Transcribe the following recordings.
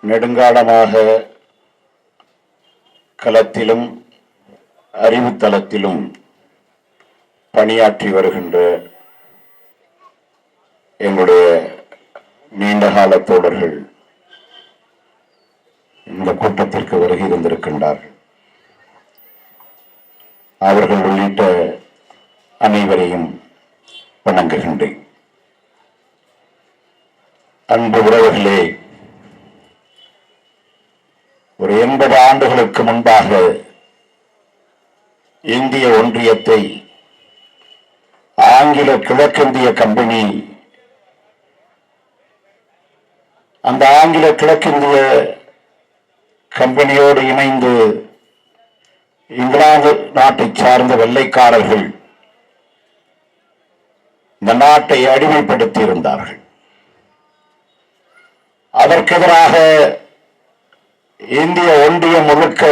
நெடுங்காலமாக களத்திலும் அறிவுத்தளத்திலும் பணியாற்றி வருகின்ற எங்களுடைய நீண்டகால தோழர்கள் இந்த கூட்டத்திற்கு வருகை தந்திருக்கின்றார்கள். அவர்கள் உள்ளிட்ட அனைவரையும் வணங்குகின்றேன். அன்பு உறவுகளே, ஒரு 80 ஆண்டுகளுக்கு முன்பாக இந்திய ஒன்றியத்தை ஆங்கில கிழக்கிந்திய கம்பெனி அந்த ஆங்கில கிழக்கிந்திய கம்பெனியோடு இணைந்து இங்கிலாந்து நாட்டை சார்ந்த வெள்ளைக்காரர்கள் இந்த நாட்டை அடிமைப்படுத்தி இருந்தார்கள். அதற்கு எதிராக இந்திய ஒன்றியம் முழுக்க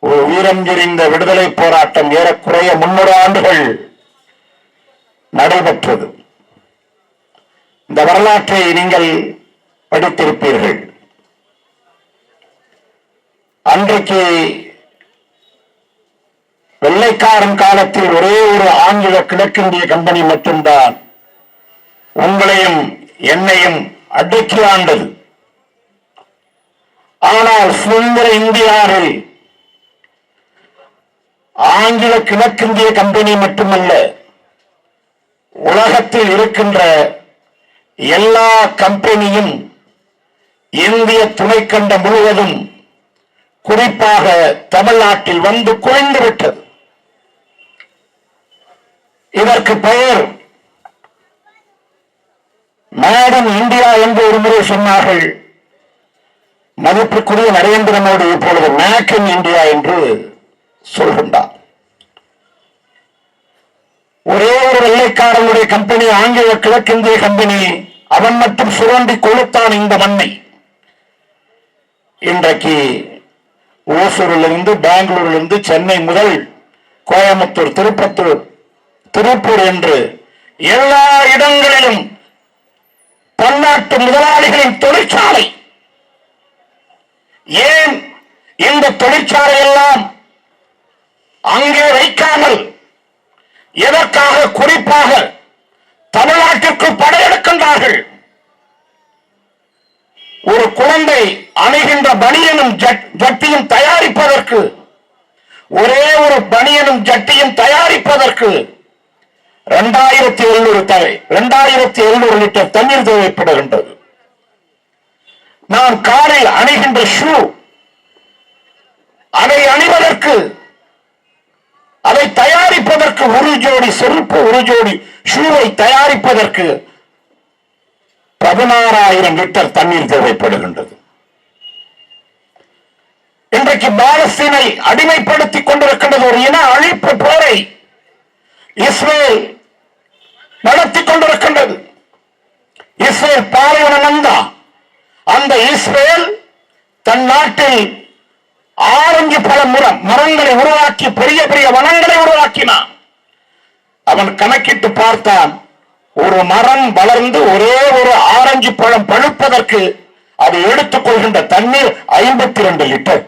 ஒரு வீரம் எறிந்த விடுதலை போராட்டம் ஏறக்குறைய 300 ஆண்டுகள் நடைபெற்றது. இந்த வரலாற்றை நீங்கள் படித்திருப்பீர்கள். அன்றைக்கு வெள்ளைக்காரன் காலத்தில் ஒரே ஒரு ஆங்கில கிழக்கிந்திய கம்பெனி மட்டும்தான் உங்களையும் என்னையும் அடக்கி ஆண்டது. ஆனால் சுதந்திர இந்தியாவில் ஆங்கில கிழக்கிந்திய கம்பெனி மட்டுமல்ல, உலகத்தில் இருக்கின்ற எல்லா கம்பெனியும் இந்திய துணைக்கண்டம் முழுவதும் குறிப்பாக தமிழ்நாட்டில் வந்து குறைந்து விட்டது. இதற்கு பெயர் மேட் இன் இந்தியா என்று ஒரு முறை சொன்னார்கள். மதிப்புக்குரிய நரேந்திர மோடி இப்பொழுது மேக் இன் இந்தியா என்று சொல்கின்றார். ஒரே ஒரு வெள்ளைக்காரனுடைய கம்பெனி, ஆங்கில கிழக்கிந்திய கம்பெனி, அவன் மட்டும் சுரண்டி கொளுத்தான் இந்த மண்ணை. இன்றைக்கு ஓசூரிலிருந்து, பெங்களூரிலிருந்து, சென்னை முதல் கோயம்புத்தூர், திருப்பூர் என்று எல்லா இடங்களிலும் பன்னாட்டு முதலாளிகளின் தொழிற்சாலை. ஏன் இந்த தொழிற்சாலை எல்லாம் அங்கே வைக்காமல் எதற்காக குறிப்பாக தமிழ்நாட்டிற்கு படையெடுக்கின்றார்கள்? ஒரு குழந்தை அணிகின்ற பனியனும் ஜட்டியும் தயாரிப்பதற்கு, ஒரே ஒரு பனியனும் ஜட்டியும் தயாரிப்பதற்கு 2700 லிட்டர் தண்ணீர் தேவைப்படுகின்றது. நான் காலில் அணிகின்ற ஷூ, அதை அணிவதற்கு, அதை தயாரிப்பதற்கு, ஒரு ஜோடி செருப்பு, ஒரு ஜோடி ஷூவை தயாரிப்பதற்கு 16,000 லிட்டர் தண்ணீர் தேவைப்படுகின்றது. இன்றைக்கு பாலஸ்தீனை அடிமைப்படுத்திக் கொண்டிருக்கின்றது. ஒரு இன அழிப்பு போரை இஸ்ரேல் நடத்தி கொண்டிருக்கின்றது. இஸ்ரேல் பாலைவன நந்தா. அந்த இஸ்ரேல் தன் நாட்டில் ஆரஞ்சு பழ மரங்களை உருவாக்கி, பெரிய பெரிய வனங்களை உருவாக்கினான். அவன் கணக்கிட்டு பார்த்தான், ஒரு மரம் வளர்ந்து ஒரே ஒரு ஆரஞ்சு பழம் பழுப்பதற்கு அது எடுத்துக் கொள்கின்ற தண்ணீர் 52 லிட்டர்.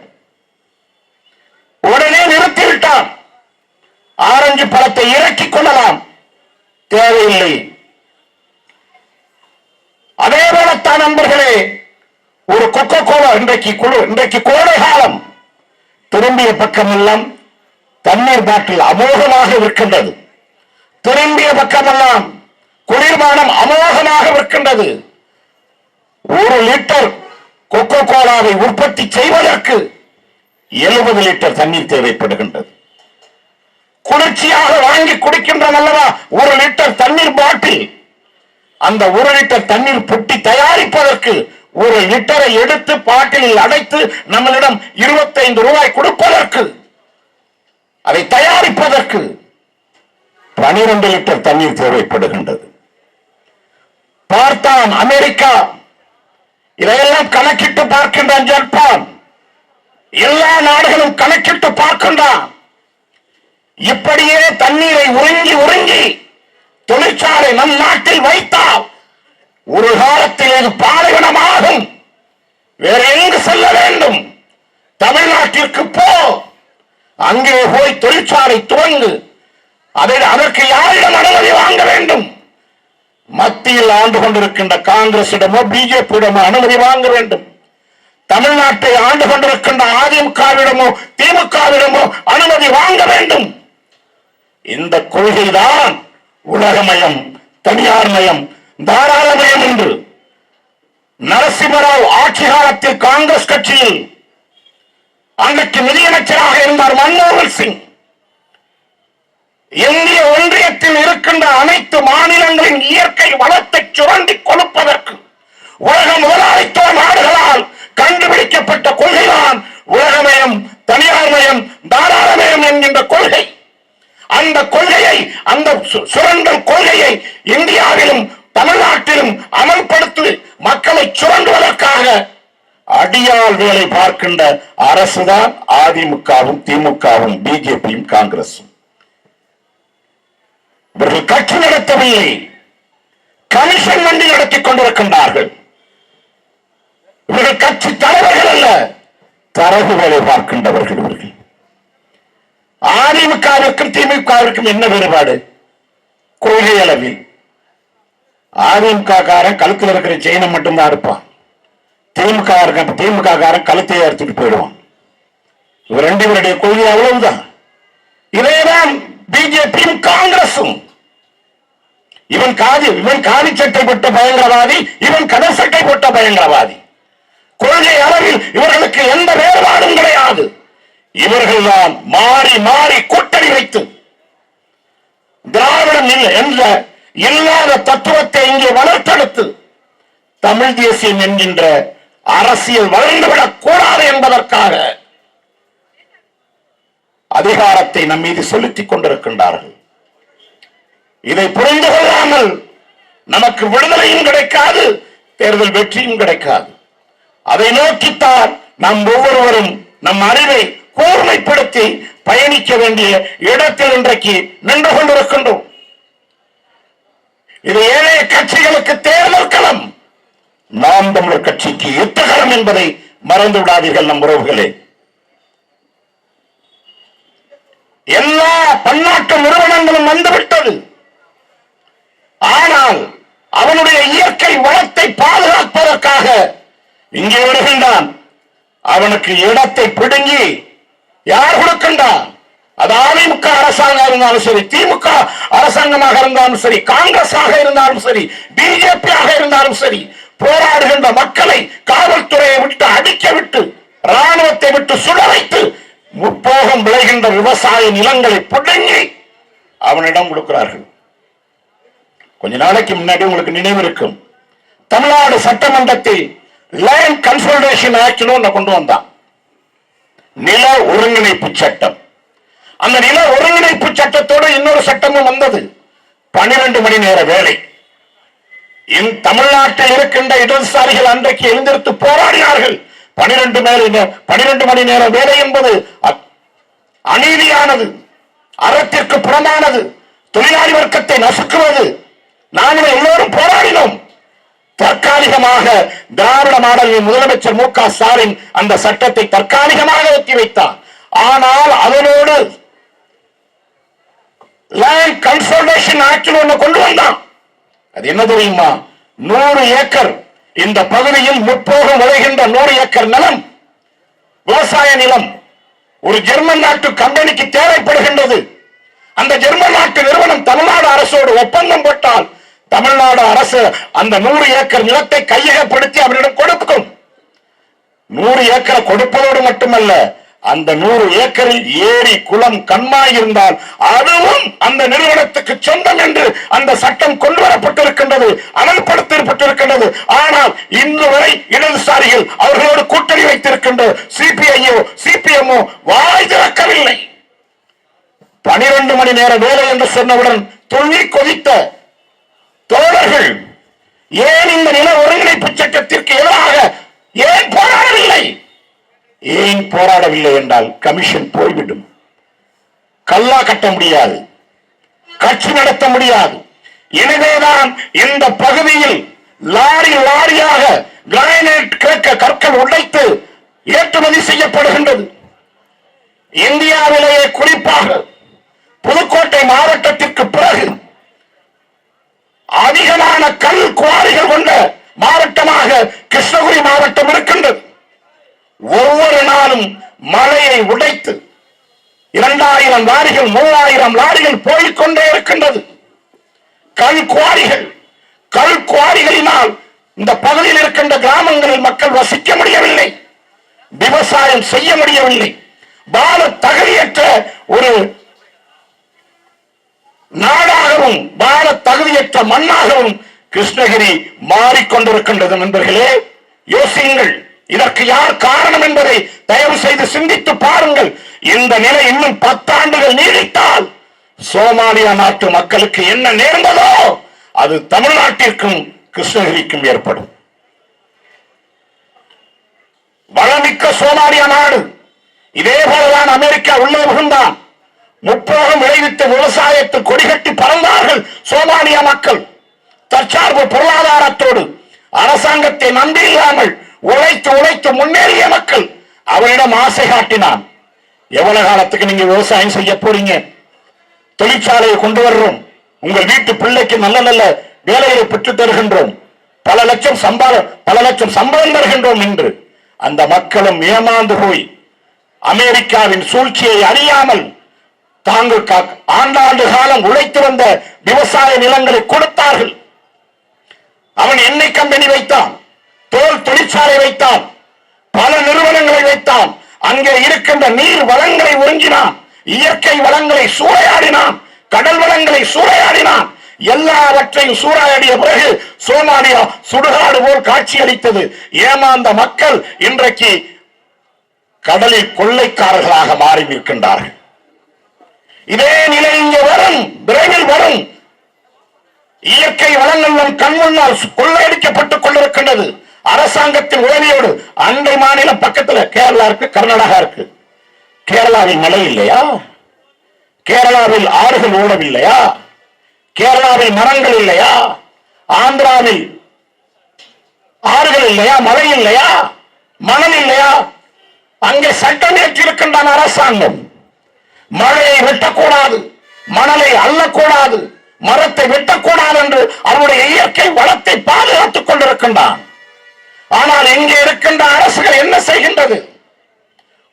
உடனே நிறுத்திவிட்டான். ஆரஞ்சு பழத்தை இறக்கிக் கொள்ளலாம், தேவையில்லை. அதே போலத்தான் நண்பர்களே, ஒரு கொக்கோ கோலா, இன்றைக்கு கோடை காலம், திரும்பிய பக்கமெல்லாம் தண்ணீர் பாட்டில் அமோகமாக இருக்கின்றது. திரும்பிய பக்கமெல்லாம் குளிர்பானம் அமோகமாக இருக்கின்றது. 1 லிட்டர் கொக்கோ கோலாவை உற்பத்தி செய்வதற்கு 70 லிட்டர் தண்ணீர் தேவைப்படுகின்றது. குளிர்ச்சியாக வாங்கி குடிக்கின்றன அல்லவா 1 லிட்டர் தண்ணீர் பாட்டில். அந்த 1 லிட்டர் தண்ணீர் புட்டி தயாரிப்பதற்கு 1 லிட்டரை எடுத்து பாட்டிலில் அடைத்து நம்மளிடம் 25 ரூபாய் கொடுப்பதற்கு, அதை தயாரிப்பதற்கு 12 லிட்டர் தண்ணீர் தேவைப்படுகின்றது. பார்த்தான் அமெரிக்கா, இதையெல்லாம் கணக்கிட்டு பார்க்கின்றான். ஜப்பான், எல்லா நாடுகளும் கணக்கிட்டு பார்க்கின்றான். இப்படியே தண்ணீரை உறிஞ்சி தொழிற்சாலை நம் நாட்டில் வைத்தால் ஒரு காலத்தில் இது பாலைவனமாகும் தமிழ்நாட்டிற்கு போ, அங்கே போய் தொழிற்சாலை துவங்கு. அதற்கு யாரிடம் அனுமதி வாங்க வேண்டும்? மத்தியில் ஆண்டு கொண்டிருக்கின்ற காங்கிரசிடமோ பிஜேபியிடமோ அனுமதி வாங்க வேண்டும். தமிழ்நாட்டை ஆண்டு கொண்டிருக்கின்ற அதிமுகவிடமோ திமுகவிடமோ அனுமதி வாங்க வேண்டும். இந்த கொள்கைதான் உலகமயம், தனியார் மயம், தாராளமயம் என்று நரசிம்மராவ் ஆட்சி காலத்தில் காங்கிரஸ் கட்சியில் அன்றைக்கு நிதியமைச்சராக இருந்தார் மன்மோகன் சிங். இந்திய ஒன்றியத்தில் இருக்கின்ற அனைத்து மாநிலங்களின் இயற்கை வளத்தை சுரண்டி கொடுப்பதற்கு உலக முதலாளித்துவ நாடுகளால் கண்டுபிடிக்கப்பட்ட கொள்கைதான் உலகமயம், தனியார் மயம், தாராளமயம் என்கின்ற கொள்கை. அந்த கொள்கையை, அந்த சுரண்டல் கொள்கையை இந்தியாவிலும் தமிழ்நாட்டிலும் அமல்படுத்தி மக்களை சுரண்டுவதற்காக அடியால் வேலை பார்க்கின்ற அரசுதான் அதிமுகவும் திமுகவும் பிஜேபியும் காங்கிரசும். இவர்கள் கட்சி நடத்தவில்லை, கமிஷன் வண்டி நடத்திக் கொண்டிருக்கின்றார்கள். இவர்கள் கட்சி தலைவர்கள் அல்ல, தரகு வேலை பார்க்கின்றவர்கள் இவர்கள். அதிமுகவிற்கும் திமுகவிற்கும் என்ன வேறுபாடு? கொள்கை அளவில் அதிமுக காரன் கழுத்தில் இருக்கிற செயினை மட்டும்தான் இருப்பான், திமுக காரன் கழுத்தையே எடுத்துட்டு போயிடுவான். இவர் ரெண்டு பேருடைய கொள்கை அவ்வளவுதான். இதேதான் பிஜேபியும் காங்கிரசும். இவன் காவி சட்டை போட்ட பயங்கரவாதி, இவன் கடல் சட்டை போட்ட பயங்கரவாதி. கொள்கை அளவில் இவர்களுக்கு எந்த வேறுபாடும் கிடையாது. இவர்கள் தான் மாறி மாறி கூட்டணி வைத்து திராவிடம் என்ற இல்லாத தத்துவத்தை இங்கே வளர்த்தெடுத்து தமிழ் தேசியம் என்கின்ற அரசியல் வளர்ந்துவிடக் கூடாது என்பதற்காக அதிகாரத்தை நம் மீது செலுத்திக் கொண்டிருக்கின்றார்கள். இதை புரிந்து கொள்ளாமல் நமக்கு விடுதலையும் கிடைக்காது, தேர்தல் வெற்றியும் கிடைக்காது. அதை நோக்கித்தான் நாம் ஒவ்வொருவரும் நம் அறிவை கூர்மைப்படுத்தி பயணிக்க வேண்டிய இடத்தில் இன்றைக்கு நின்று கொண்டிருக்கின்றோம். இது ஏனைய கட்சிகளுக்கு தேர்தல் களம், நாம் தமிழர் கட்சிக்கு யுத்தகலம் என்பதை மறந்து விடாதீர்கள் நம் உறவுகளே. எல்லா பன்னாட்டு நிறுவனங்களும் வந்துவிட்டது. ஆனால் அவனுடைய இயற்கை வளத்தை பாதுகாப்பதற்காக இங்கே வருகின்றான். அவனுக்கு இடத்தை பிடுங்கி யார் கொடுக்கின்றான்? அது அதிமுக அரசாங்கம் இருந்தாலும் சரி, திமுக அரசாங்கமாக இருந்தாலும் சரி, காங்கிரஸாக இருந்தாலும் சரி, பிஜேபி ஆக இருந்தாலும் சரி, போராடுகின்ற மக்களை காவல்துறையை விட்டு அடிக்க விட்டு, ராணுவத்தை விட்டு சுட வைத்து, முப்போகம் விளைகின்ற விவசாய நிலங்களை பிடுங்கி அவனிடம் கொடுக்கிறார்கள். கொஞ்ச நாளைக்கு முன்னாடி உங்களுக்கு நினைவு இருக்கும், தமிழ்நாடு சட்டமன்றத்தில் லேண்ட் கன்சல்டேஷன் ஆக்ட் கொண்டு வந்தான், நில ஒருங்கிணைப்பு சட்டம். அந்த நில ஒருங்கிணைப்பு சட்டத்தோடு இன்னொரு சட்டமும் வந்தது, 12 மணி நேர வேலை. தமிழ்நாட்டில் இருக்கின்ற இடதுசாரிகள் அன்றைக்கு எழுந்திருத்து போராடினார்கள். 12 மணி நேர வேலை என்பது அநீதியானது, அறத்திற்கு புறமானது, தொழிலாளி வர்க்கத்தை நசுக்குவது. நாங்கள் எல்லோரும் போராடினோம். தற்காலிகமாக திராவிட மாடலின் முதலமைச்சர் மு.க. ஸ்டாலின் அந்த சட்டத்தை தற்காலிகமாக ஒத்தி வைத்தார். ஆனால் அதனோடு லேண்ட் கன்சல்டேஷன் ஆக்ட் ஒன்று கொண்டு வந்தான். அது என்ன தெரியுமா? 100 ஏக்கர் இந்த பகுதியில் முப்போகம் விளைகின்ற 100 ஏக்கர் நிலம், விவசாய நிலம் ஒரு ஜெர்மன் நாட்டு கம்பெனிக்கு தேவைப்படுகின்றது. அந்த ஜெர்மன் நாட்டு நிறுவனம் தமிழ்நாடு அரசோடு ஒப்பந்தம் போட்டால் தமிழ்நாடு அரசு அந்த 100 ஏக்கர் நிலத்தை கையகப்படுத்தி அவரிடம் கொடுக்கும். 100 ஏக்கரை கொடுப்பதோடு மட்டுமல்ல, அந்த 100 ஏக்கரில் ஏரி குளம் கண்மாய் இருந்தால் அதுவும் அந்த நிறுவனத்துக்கு சொந்தம் என்று அந்த சட்டம் கொண்டு வரப்பட்டிருக்கின்றது, அமல்படுத்தப்பட்டிருக்கின்றது. ஆனால் இன்று வரை இடதுசாரிகள் அவர்களோடு கூட்டணி வைத்திருக்கின்ற சிபிஐயோ சிபிஎம்ஓ வாய் திறக்கவில்லை. 12 மணி நேர வேலை என்று சொன்னவுடன் துள்ளி கொதித்த தோழர்கள் ஏன் இந்த நில ஒருங்கிணைப்பு சட்டத்திற்கு எதிராக ஏன் போராடவில்லை? ஏன் போராடவில்லை என்றால் கமிஷன் போய்விடும், கல்லா கட்ட முடியாது, கட்சி நடத்த முடியாது. எனவேதான் இந்த பகுதியில் லாரி லாரியாக கிரானைட் கற்கள் உடைத்து ஏற்றுமதி செய்யப்படுகின்றது. இந்தியாவிலேயே குறிப்பாக புதுக்கோட்டை மாவட்டத்திற்கு பிறகு அதிகமான கல் குவாரிகள் கொண்ட மாவட்டமாக கிருஷ்ணகிரி மாவட்டம் இருக்கின்றது. ஒவ்வொரு நாளும் மலையை உடைத்து 2000 லாரிகள் 3000 லாரிகள் போய்கொண்டே இருக்கின்றது. கல் குவாரிகளினால் இந்த பகுதியில் இருக்கின்ற கிராமங்களில் மக்கள் வசிக்க முடியவில்லை, விவசாயம் செய்ய முடியவில்லை. வாழ தகுதியற்ற ஒரு நாடாகவும் வாழ தகுதியற்ற மண்ணாகவும் கிருஷ்ணகிரி மாறிக்கொண்டிருக்கின்றது. நண்பர்களே, யோசியுங்கள், இதற்கு யார் காரணம் என்பதை தயவு செய்து சிந்தித்து பாருங்கள். இந்த நிலை இன்னும் 10 ஆண்டுகள் நீடித்தால் சோமாலியா நாட்டு மக்களுக்கு என்ன நேர்ந்ததோ அது தமிழ்நாட்டிற்கும் கிருஷ்ணகிரிக்கும் ஏற்படும். வளமிக்க சோமாலியா நாடு. இதே போலதான் அமெரிக்கா உள்ளே புகுந்தான். முப்போகம் விளைவித்த விவசாயத்தில் கொடிகட்டி பறந்தார்கள் சோமாலியா மக்கள். தற்சார்பு பொருளாதாரத்தோடு அரசாங்கத்தை நம்பியில்லாமல் உழைத்து முன்னேறிய மக்கள். அவரிடம் ஆசை காட்டினான். எவ்வளவு காலத்துக்கு நீங்க விவசாயம் செய்ய போறீங்க? தொழிற்சாலையை கொண்டு வர்றோம், உங்கள் வீட்டு பிள்ளைக்கு நல்ல நல்ல வேலையை பெற்றுத் தருகின்றோம், பல லட்சம் சம்பளம் தருகின்றோம் என்று அந்த மக்களும் ஏமாந்து போய் அமெரிக்காவின் சூழ்ச்சியை அறியாமல் தாங்கள் ஆண்டாண்டு காலம் உழைத்து வந்த விவசாய நிலங்களை கொடுத்தார்கள். அவன் எண்ணெய் கம்பெனி வைத்தான், தோல் தொழிற்சாலை வைத்தான், பல நிறுவனங்களை வைத்தான். அங்கே இருக்கின்ற நீர் வளங்களை ஒருங்கினான், இயற்கை வளங்களை சூறையாடினான், கடல் வளங்களை சூறையாடினான். எல்லாவற்றையும் சூறையாடிய பிறகு சோமாலியா சுடுகாடு போல் காட்சியளித்தது. ஏமாந்த மக்கள் இன்றைக்கு கடலில் கொள்ளைக்காரர்களாக மாறி நிற்கின்றார்கள். இதே நிலை இங்கே வரும், விரைவில் வரும். இயற்கை வளங்கள் நம் கண் முன்னால் கொள்ளையடிக்கப்பட்டுக் கொண்டிருக்கின்றது. அரசாங்கத்தின் உதவியோடு அண்டை மாநிலம் பக்கத்தில் கேரளா இருக்கு, கர்நாடகா இருக்கு. கேரளாவில் மழை இல்லையா? கேரளாவில் ஆறுகள் ஓடவில்லையா? கேரளாவில் மரங்கள் இல்லையா? ஆந்திராவில் ஆறுகள் இல்லையா? மழை இல்லையா? மணல் இல்லையா? அங்கே சட்டம் ஏற்றிருக்கின்றான் அரசாங்கம். மழையை வெட்டக்கூடாது, மணலை அள்ளக்கூடாது, மரத்தை வெட்டக்கூடாது என்று அவருடைய இயற்கை வளத்தை பாதுகாத்துக் கொண்டிருக்கின்றான். ஆனால் இங்கே இருக்கின்ற அரசுகள் என்ன செய்கின்றது?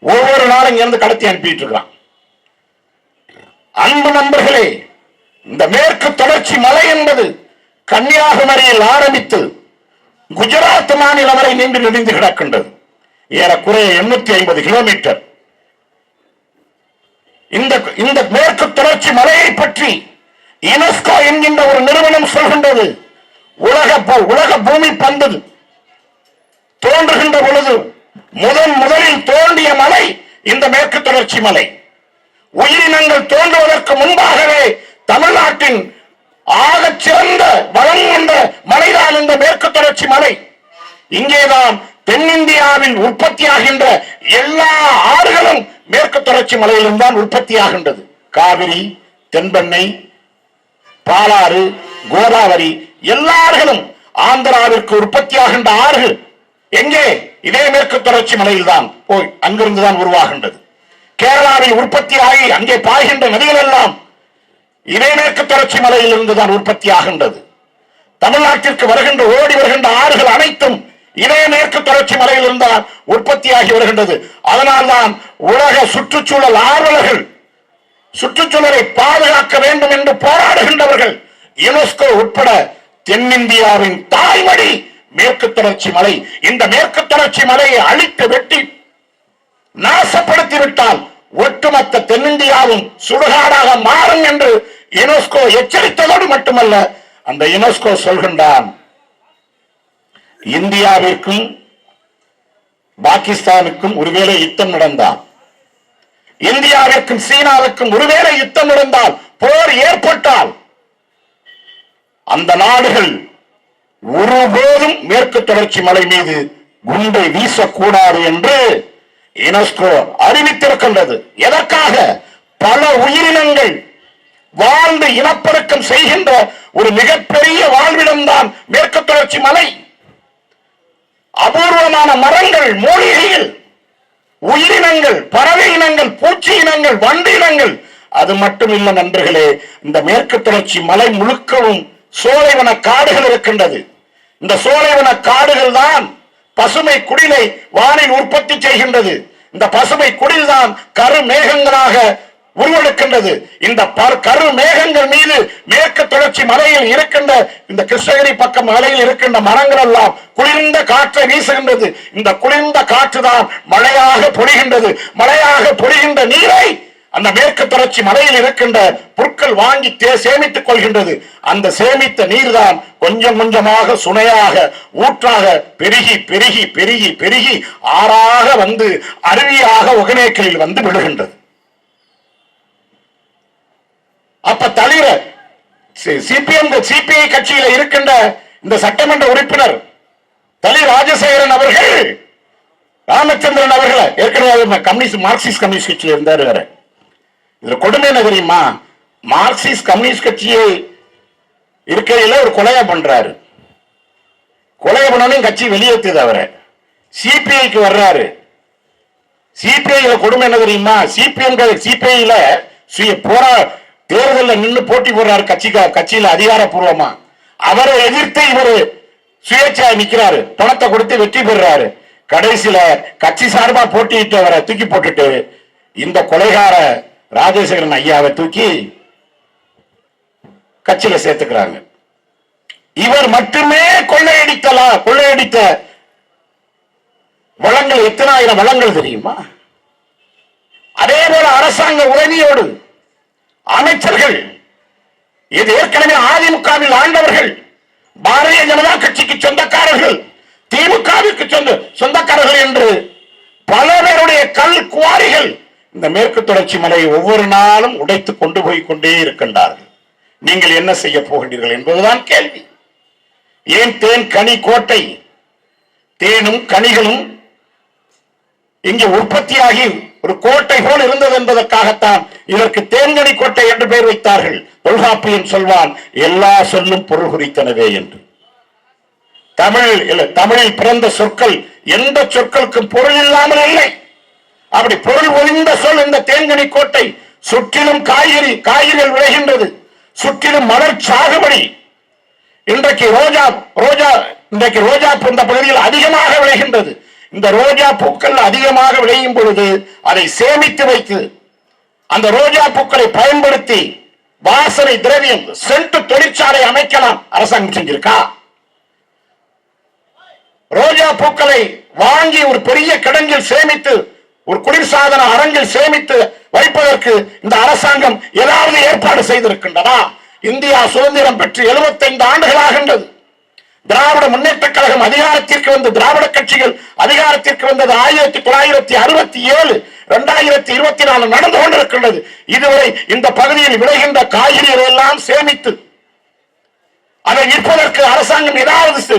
ஒவ்வொரு நாளும் இங்கிருந்து கடத்தி அனுப்பிட்டு இருக்கிறான். அன்பு நண்பர்களே, இந்த மேற்கு தொடர்ச்சி மலை என்பது கன்னியாகுமரியில் ஆரம்பித்து குஜராத் மாநிலம் வரை நீண்டு நெடிந்து கிடக்கின்றது. ஏறக்குறைய 850 கிலோமீட்டர். இந்த மேற்கு தொடர்ச்சி மலையை பற்றி யுனெஸ்கோ என்கின்ற ஒரு நிறுவனம் சொல்கின்றது. உலக பூமி பந்து தோன்றுகின்ற பொழுது முதலில் தோன்றிய மலை இந்த மேற்கு தொடர்ச்சி மலை. உயிரினங்கள் தோன்றுவதற்கு முன்பாகவே தமிழ்நாட்டின் ஆகச் சிறந்த வளம் கொண்ட மலைதான் இந்த மேற்கு தொடர்ச்சி மலை. இங்கேதான் தென்னிந்தியாவில் உற்பத்தியாகின்ற எல்லா ஆறுகளும் மேற்கு தொடர்ச்சி மலையிலும் தான் உற்பத்தியாகின்றது. காவிரி, தென்பெண்ணை, பாலாறு, கோதாவரி எல்லா ஆறுகளும் ஆந்திராவிற்கு உற்பத்தியாகின்ற ஆறுகள் எங்கே? இதே மேற்கு தொடர்ச்சி மலையில் தான் போய் அங்கிருந்துதான் உருவாகின்றது. கேரளாவில் உற்பத்தி ஆகி அங்கே பாய்கின்ற நதிகள் எல்லாம் இதே மேற்கு தொடர்ச்சி மலையில் இருந்துதான் உற்பத்தி ஆகின்றது. தமிழ்நாட்டிற்கு ஓடி வருகின்ற ஆறுகள் அனைத்தும் இதே மேற்கு தொடர்ச்சி மலையில் இருந்தால் உற்பத்தியாகி வருகின்றது. அதனால்தான் உலக சுற்றுச்சூழல் ஆர்வலர்கள் சுற்றுச்சூழலை பாதுகாக்க வேண்டும் என்று போராடுகின்றவர்கள் யுனெஸ்கோ உட்பட தென்னிந்தியாவின் தாய்மடி மேற்கு தொடர்ச்சி மலை. இந்த மேற்கு தொடர்ச்சி மலையை அழித்து வெட்டி நாசப்படுத்திவிட்டால் ஒட்டுமொத்த தென்னிந்தியாவும் சுடுகாடாக மாறும் என்று யுனெஸ்கோ எச்சரித்ததோடு மட்டுமல்ல, அந்த யுனெஸ்கோ சொல்கின்றான், இந்தியாவிற்கும் பாகிஸ்தானுக்கும் ஒருவேளை யுத்தம் நடந்தால், இந்தியாவிற்கும் சீனாவுக்கும் ஒருவேளை யுத்தம் நடந்தால், போர் ஏற்பட்டால், அந்த நாடுகள் ஒருபோதும் மேற்கு தொடர்ச்சி மலை மீது குண்டை வீசக்கூடாது என்று யுனெஸ்கோ அறிவித்திருக்கின்றது. எதற்காக? பல உயிரினங்கள் வாழ்ந்து இனப்பெருக்கம் செய்கின்ற ஒரு மிகப்பெரிய வாழ்விடம்தான் மேற்கு தொடர்ச்சி மலை. அபூர்வமான மரங்கள், மூலிகைகள், உயிரினங்கள், பறவை இனங்கள், பூச்சி இனங்கள், வண்டு இனங்கள். அது மட்டும் இல்ல நண்பர்களே, இந்த மேற்கு தொடர்ச்சி மலை முழுக்கவும் சோலைவன காடுகள் இருக்கின்றது. இந்த சோலைவன காடுகள் தான் பசுமை குடிலை வானில் உற்பத்தி செய்கின்றது. இந்த பசுமை குடில் தான் கரு மேகங்களாக உருவெடுக்கின்றது. இந்த கரு மேகங்கள் மீது மேற்கு தொடர்ச்சி மலையில் இருக்கின்ற இந்த கிருஷ்ணகிரி பக்கம் மலையில் இருக்கின்ற மரங்கள் எல்லாம் குளிர்ந்த காற்றை வீசுகின்றது. இந்த குளிர்ந்த காற்று தான் மழையாக பொழிகின்றது. மழையாக பொழிகின்ற நீரை அந்த மேற்கு தொடர்ச்சி மலையில் இருக்கின்ற புற்கள் வாங்கி சேமித்துக் கொள்கின்றது. அந்த சேமித்த நீர் தான் கொஞ்சம் கொஞ்சமாக சுனையாக ஊற்றாக பெருகி பெருகி பெருகி பெருகி ஆறாக வந்து அருவியாக ஒகேனக்கலில் வந்து விழுகின்றது. அப்ப தளிர சிபிஐ கட்சியில இருக்கின்ற இந்த சட்டமன்ற உறுப்பினர் தலி ராஜசேகரன் அவர்கள், ராமச்சந்திரன் அவர்கள் ஏற்கனவே கம்யூனிஸ்ட் மார்க்சிஸ்ட் கம்யூனிஸ்ட் கட்சியில் இருந்தாரு. வேற இதுல கொடுமை என்ன தெரியுமா? மார்க்சிஸ்ட் கம்யூனிஸ்ட் கட்சியை இருக்கையில ஒரு கொலையா பண்றாரு. கொலையா பண்ணணும் கட்சி வெளியேற்றுது. அவரை சிபிஐக்கு வர்றாரு. சிபிஐ கொடுமை என்ன தெரியுமா? சிபிஐல தேர்தலில் நின்று போட்டி போடுறாரு கட்சியில அதிகாரப்பூர்வமா. அவரை எதிர்த்து இவர் சுயேட்சையா நிக்கிறாரு. பணத்தை கொடுத்து வெற்றி பெறாரு. கடைசியில கட்சி சார்பா போட்டியிட்டு அவரை தூக்கி போட்டுட்டு இந்த கொலைகார ராஜசேகரன் ஐயாவை தூக்கி கட்சியில சேர்த்துக்கிறாங்க. இவர் மட்டுமே கொள்ளையடித்த வளங்கள் எத்தனை ஆயிரம் வளங்கள் தெரியுமா? அதே போல அரசாங்க உதவியோடு அமைச்சர்கள், இது ஏற்கனவே அதிமுகவில் ஆண்டவர்கள், பாரதிய ஜனதா கட்சிக்கு சொந்தக்காரர்கள், திமுகவிற்கு சொந்தக்காரர்கள் என்று பல பேருடைய கல் குவாரிகள் இந்த மேற்கு தொடர்ச்சி மலையை ஒவ்வொரு நாளும் உடைத்து கொண்டு போய் கொண்டே இருக்கின்றார்கள். நீங்கள் என்ன செய்ய போகின்றீர்கள் என்பதுதான் கேள்வி. ஏன் தேன் கனி கோட்டை, தேனும் கனிகளும் இங்கே உற்பத்தியாகி ஒரு கோட்டை போல் இருந்தது என்பதற்காகத்தான் இதற்கு தேன்கனி கோட்டை என்று பெயர் வைத்தார்கள். தொல்காப்பியன் சொல்வான், எல்லா சொல்லும் பொருள் குறித்தனவே என்று. தமிழில் பிறந்த சொற்கள் எந்த சொற்களுக்கும் பொருள் இல்லாமல் இல்லை. அப்படி பொருள் ஒழிந்த சொல் இந்த தேன்கனி கோட்டை. சுற்றிலும் காய்கறிகள் விளைகின்றது, சுற்றிலும் மலர் சாகுபடி. இன்றைக்கு ரோஜா இந்த பகுதியில் அதிகமாக விளைகின்றது. இந்த ரோஜா பூக்கள் அதிகமாக விளையும் பொழுது அதை சேமித்து வைத்து அந்த ரோஜா பூக்களை பயன்படுத்தி வாசனை திரவியம் சென்ட் தொழிற்சாலை அமைக்கலாம். அரசாங்கம் செஞ்சிருக்கா? ரோஜா பூக்களை வாங்கி ஒரு பெரிய கிடங்கில் சேமித்து ஒரு குளிர்சாதன அரங்கில் சேமித்து வைப்பதற்கு இந்த அரசாங்கம் ஏதாவது ஏற்பாடு செய்திருக்கின்றதா? இந்தியா சுதந்திரம் பெற்று 75 ஆண்டுகளாகின்றது. திராவிட முன்னேற்ற கழகம் அதிகாரத்திற்கு வந்து, திராவிட கட்சிகள் அதிகாரத்திற்கு வந்தது 1967, 2024 நடந்து கொண்டிருக்கின்றது. இதுவரை இந்த பகுதியில் விளைகின்ற காய்கறிகளை எல்லாம் சேமித்து அதை விற்பதற்கு அரசாங்கம் ஏதாவது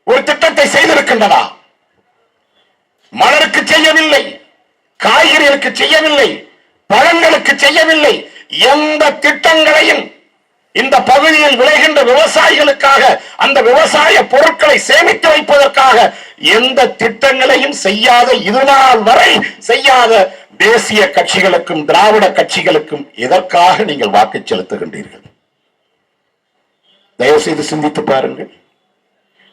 ஒரு திட்டத்தை செய்திருக்கின்றதா? மலருக்கு செய்யவில்லை, காய்கறிகளுக்கு செய்யவில்லை, பழங்களுக்கு செய்யவில்லை. எந்த திட்டங்களையும் இந்த பகுதியில் விளைகின்ற விவசாயிகளுக்காக, அந்த விவசாய பொருட்களை சேமித்து வைப்பதற்காக எந்த திட்டங்களையும் செய்யாத, இதுநாள் வரை செய்யாத தேசிய கட்சிகளுக்கும் திராவிட கட்சிகளுக்கும் எதற்காக நீங்கள் வாக்கு செலுத்துகின்றீர்கள்? தயவு செய்து சிந்தித்து பாருங்கள்.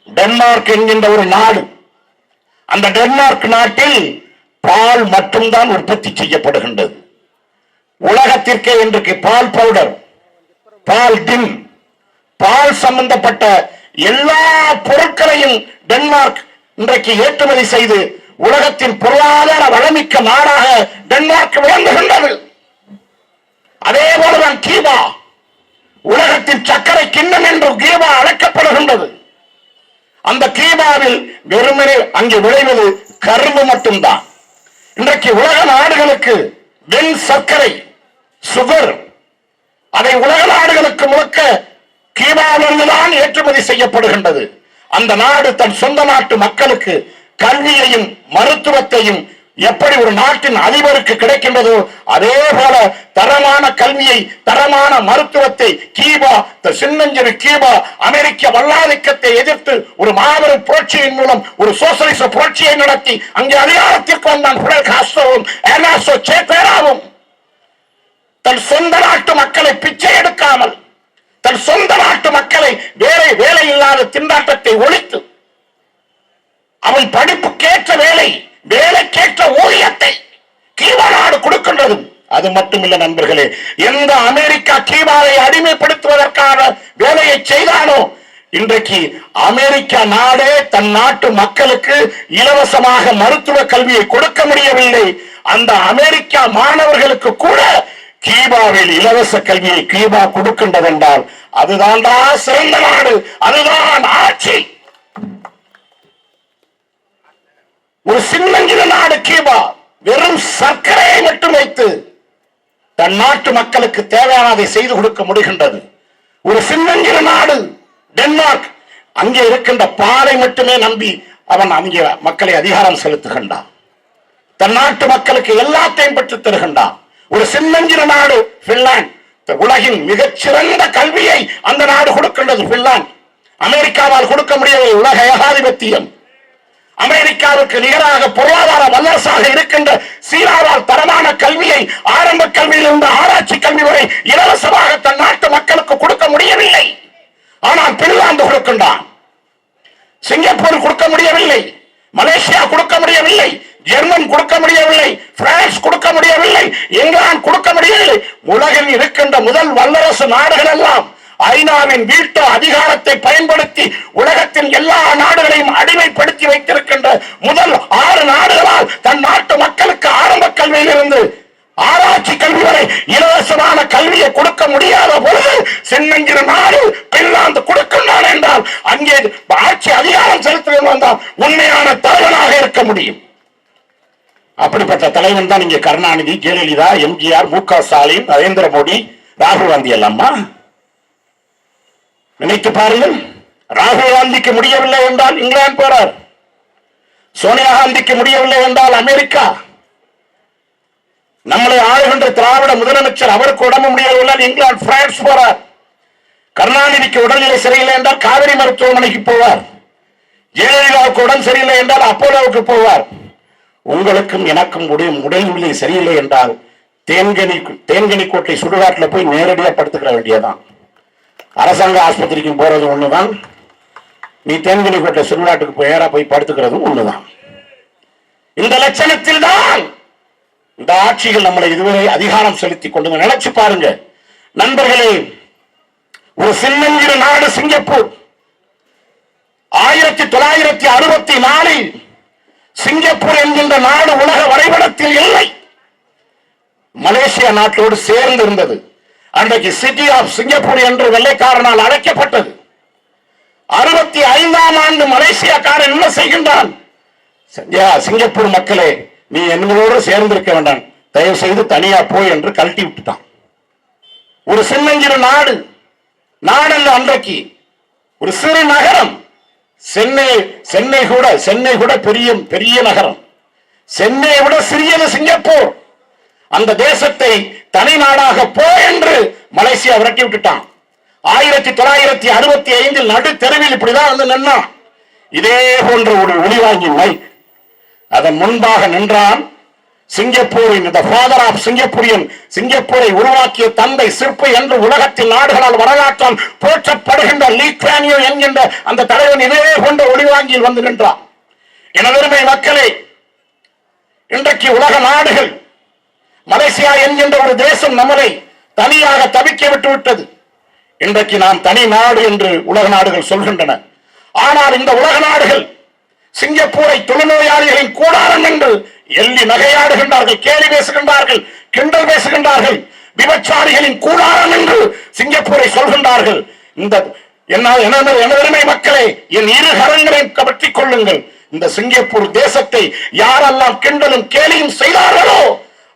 டென்மார்க் என்கின்ற ஒரு நாடு, அந்த டென்மார்க் நாட்டில் பால் மட்டும்தான் உற்பத்தி செய்யப்படுகின்றது. உலகத்திற்கே இன்றைக்கு பால் பவுடர், பால் டின், பால் சம்பந்தப்பட்ட எல்லா பொருட்களையும் டென்மார்க் இன்றைக்கு ஏற்றுமதி செய்து உலகத்தின் பொருளாதார வளமிக்க நாடாக டென்மார்க் விளங்குகின்றது. அதே போலதான் கீபா, உலகத்தின் சர்க்கரை கிண்ணம் என்று கீபா அழைக்கப்படுகின்றது. அந்த கீபாவில் வெறுமனே அங்கே விளைவது கரும்பு மட்டும்தான். இன்றைக்கு உலக நாடுகளுக்கு வெண் சர்க்கரை, சுகர், அதை உலக நாடுகளுக்கு முழுக்க கீபாவிலிருந்துதான் ஏற்றுமதி செய்யப்படுகின்றது. அந்த நாடு தன் சொந்த நாட்டு மக்களுக்கு கல்வியையும் மருத்துவத்தையும் எப்படி ஒரு நாட்டின் அதிபருக்கு கிடைக்கின்றதோ அதே போல தரமான கல்வியை, தரமான மருத்துவத்தை கீபா, சின்னஞ்சிறு கீபா அமெரிக்க வல்லாதிக்கத்தை எதிர்த்து ஒரு மாபெரும் புரட்சியின் மூலம் ஒரு சோசலிச புரட்சியை நடத்தி அங்கே அதிகாரத்திற்கு வந்தான் பிடல் காஸ்ட்ரோவும் எர்னாஸ்டோ சே குவேராவும். தன் சொந்த நாட்டு மக்களை பிச்சை எடுக்காமல், தன் சொந்த நாட்டு மக்களை வேலை இல்லாத திண்டாட்டத்தை ஒழித்து அவன் படிப்புக்கேற்ற வேலைக்கேற்ற ஊதியத்தை கீபா நாடு கொடுக்கின்றது. அது மட்டுமில்லை நண்பர்களே, எந்த அமெரிக்கா கீபாவை அடிமைப்படுத்துவதற்கான வேலையை செய்தானோ இன்றைக்கு அமெரிக்கா நாடே தன் நாட்டு மக்களுக்கு இலவசமாக மருத்துவ கல்வியை கொடுக்க முடியவில்லை. அந்த அமெரிக்கா மாணவர்களுக்கு கூட கீபாவில் இலவச கல்வியை கீபா கொடுக்கின்றது என்றால் அதுதான்டா சிறந்த நாடு, அதுதான் ஆட்சி. ஒரு சின்னஞ்சிறு நாடு கீபா வெறும் சர்க்கரையை மட்டும் வைத்து தன் நாட்டு மக்களுக்கு தேவையானதை செய்து கொடுக்க முடிகின்றது. ஒரு சின்னஞ்சிறு நாடு டென்மார்க் அங்கே இருக்கின்ற பாலை மட்டுமே நம்பி அவன் அங்கே மக்களை அதிகாரம் செலுத்துகின்றான். தன் நாட்டு மக்களுக்கு எல்லாத்தையும் பெற்று தருகின்றான். ஒரு சின்னஞ்சிறு நாடு பின்லாந்து உலகின் மிகச்சிறந்த கல்வியை அந்த நாடு கொடுக்கின்றது. பின்லாந்து அமெரிக்காவால் கொடுக்க முடியவில்லை. உலக ஏகாதிபத்தியம். அமெரிக்காவுக்கு நிகராக பொருளாதார வல்லரசாக இருக்கின்ற சீனாவால் தரமான கல்வியை ஆரம்ப கல்வியிலிருந்து ஆராய்ச்சி கல்வி வரை இலவசமாக தன் நாட்டு மக்களுக்கு கொடுக்க முடியவில்லை. ஆனால் பின்லாந்து கொடுக்கின்றான். சிங்கப்பூர் கொடுக்க முடியவில்லை. மலேசியா கொடுக்க முடியவில்லை. ஜெர்மன் கொடுக்க முடியவில்லை. பிரான்ஸ் கொடுக்க முடியவில்லை. இங்கிலாந்து கொடுக்க முடியவில்லை. உலகில் இருக்கின்ற முதல் வல்லரசு நாடுகள் எல்லாம் ஐநாவின் வீட்டு அதிகாரத்தை பயன்படுத்தி உலகத்தின் எல்லா நாடுகளையும் அடிமைப்படுத்தி வைத்திருக்கின்ற முதல் 6 நாடுகளால் தன் நாட்டு மக்களுக்கு ஆரம்ப கல்வியிலிருந்து ஆராய்ச்சி கல்வி வரை இலவசமான கல்வியை கொடுக்க முடியாத பொழுது சின்னஞ்சிறு நாடு பின்லாந்து கொடுக்கின்றான் என்றால் அங்கே ஆட்சி அதிகாரம் செலுத்துவது வந்தால் உண்மையான தலைவனாக இருக்க முடியும். அப்படிப்பட்ட தலைவன் தான் இங்கே கருணாநிதி, ஜெயலலிதா, எம்ஜிஆர், மு.க. ஸ்டாலின், நரேந்திர மோடி, ராகுல் காந்தி எல்லாமா. நினைத்து பாருங்கள். ராகுல் காந்திக்கு முடியவில்லை என்றால் இங்கிலாந்து போறார். சோனியா காந்திக்கு முடியவில்லை என்றால் அமெரிக்கா. நம்மளை ஆளுகின்ற திராவிட முதலமைச்சர் அவருக்கு உடம்பு முடியவில்லை இங்கிலாந்து, பிரான்ஸ் போறார். கருணாநிதிக்கு உடல்நிலை சரியில்லை என்றால் காவிரி மருத்துவமனைக்கு போவார். ஜெயலலிதாவுக்கு உடல் சரியில்லை என்றால் அப்போலோவுக்கு போவார். உங்களுக்கும் எனக்கும் உடல்நிலை சரியில்லை என்றால் தேன்கனி கோட்டை சுடுகாட்டில் போய் நேரடியாக படுத்துக்கிற வேண்டியதான். அரசாங்க ஆஸ்பத்திரிக்கு போறது ஒண்ணுதான், நீ தேன்கனி கோட்டை சுடுகாட்டுக்கு போய் படுத்துக்கிறதும் ஒண்ணுதான். இந்த லட்சணத்தில் தான் இந்த ஆட்சிகள் நம்மளை இதுவரை அதிகாரம் செலுத்தி கொண்டு. நினைச்சு பாருங்க நண்பர்களே, ஒரு சின்னஞ்சிறு நாடு சிங்கப்பூர் 1964 சிங்கப்பூர் என்கின்ற நாடு உலக வரைபடத்தில் இல்லை, மலேசியா நாட்டோடு சேர்ந்து இருந்தது. அன்றைக்கு சிட்டி ஆஃப் சிங்கப்பூர் என்று வெள்ளைக்காரனால் அழைக்கப்பட்டது. 65ஆம் ஆண்டு மலேசியாக்காரன் என்ன செய்கின்றான்? சிங்கப்பூர் மக்களே, நீ என்னோடு சேர்ந்திருக்க வேண்டாம், தயவு செய்து தனியா போய் என்று கழட்டி விட்டுட்டான். ஒரு சின்னஞ்சிறு நாடு நாடல்ல, அன்றைக்கு ஒரு சிறு நகரம். சென்னை கூட பெரிய நகரம். சென்னையை விட சிறியது சிங்கப்பூர். அந்த தேசத்தை தனி நாடாக போ என்று மலேசியா விரட்டி விட்டுட்டான். 1965 நடு தெருவில் இப்படிதான் வந்து நின்னா. இதே போன்ற ஒரு ஒளிவாங்கி மைக் அதன் முன்பாக நின்றான். சிங்கப்பூரின் ஃபாதர் ஆஃப் சிங்கப்பூரை உருவாக்கிய தந்தை சிற்பி என்று உலகத்தின் நாடுகளால் வரலாற்றால் போற்றப்படுகின்ற லீ குவான் யூ என்கின்ற அந்த தலைவன் இதே போன்ற ஒளிவாங்கியில் வந்து நின்றான். எனதருமை மக்களே, இன்றைக்கு உலக நாடுகள் மலேசியா என்கின்ற ஒரு தேசம் நம்மளை தனியாக தவிக்க விட்டு விட்டது. இன்றைக்கு நாம் தனி நாடு என்று உலக நாடுகள் சொல்கின்றன. ஆனால் இந்த உலக நாடுகள் சிங்கப்பூரை தொழுநோயாளிகளின் கூடாரம் என்று எள்ளி நகையாடுகின்றார்கள், கேலி பேசுகின்றார்கள், கிண்டல் பேசுகின்றார்கள். விபச்சாரிகளின் கூடாரம் என்று சிங்கப்பூரை சொல்கின்றார்கள். இந்த எனதருமை மக்களே, என் இரு கரங்களை பற்றிக் கொள்ளுங்கள். இந்த சிங்கப்பூர் தேசத்தை யாரெல்லாம் கிண்டலும் கேலியும் செய்தார்களோ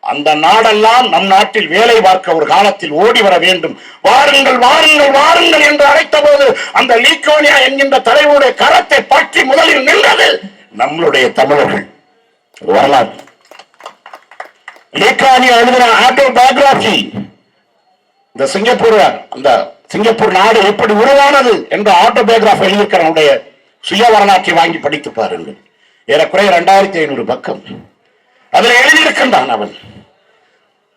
அந்த நாடெல்லாம் நம் நாட்டில் வேலை பார்க்க ஒரு காலத்தில் ஓடி வர வேண்டும். வாருங்கள் வாருங்கள் வாருங்கள் என்று அழைத்த போது அந்த லீ குவான் யூ என்கின்ற தலைவருடைய கரத்தை பற்றி முதலில் நின்றது நம்மளுடைய தமிழர்கள். வரலாறு லேக்கானி எழுதின ஆட்டோபயோகிராபி, இந்த சிங்கப்பூர் நாடு எப்படி உருவானது என்ற ஆட்டோபயோகிராபி எழுதியிருக்கிற சுய வரலாற்றை வாங்கி படித்து பாருங்கள். ஏறக்குறைய 2500 பக்கம் அதில் எழுதியிருக்கின்றான் அவன்.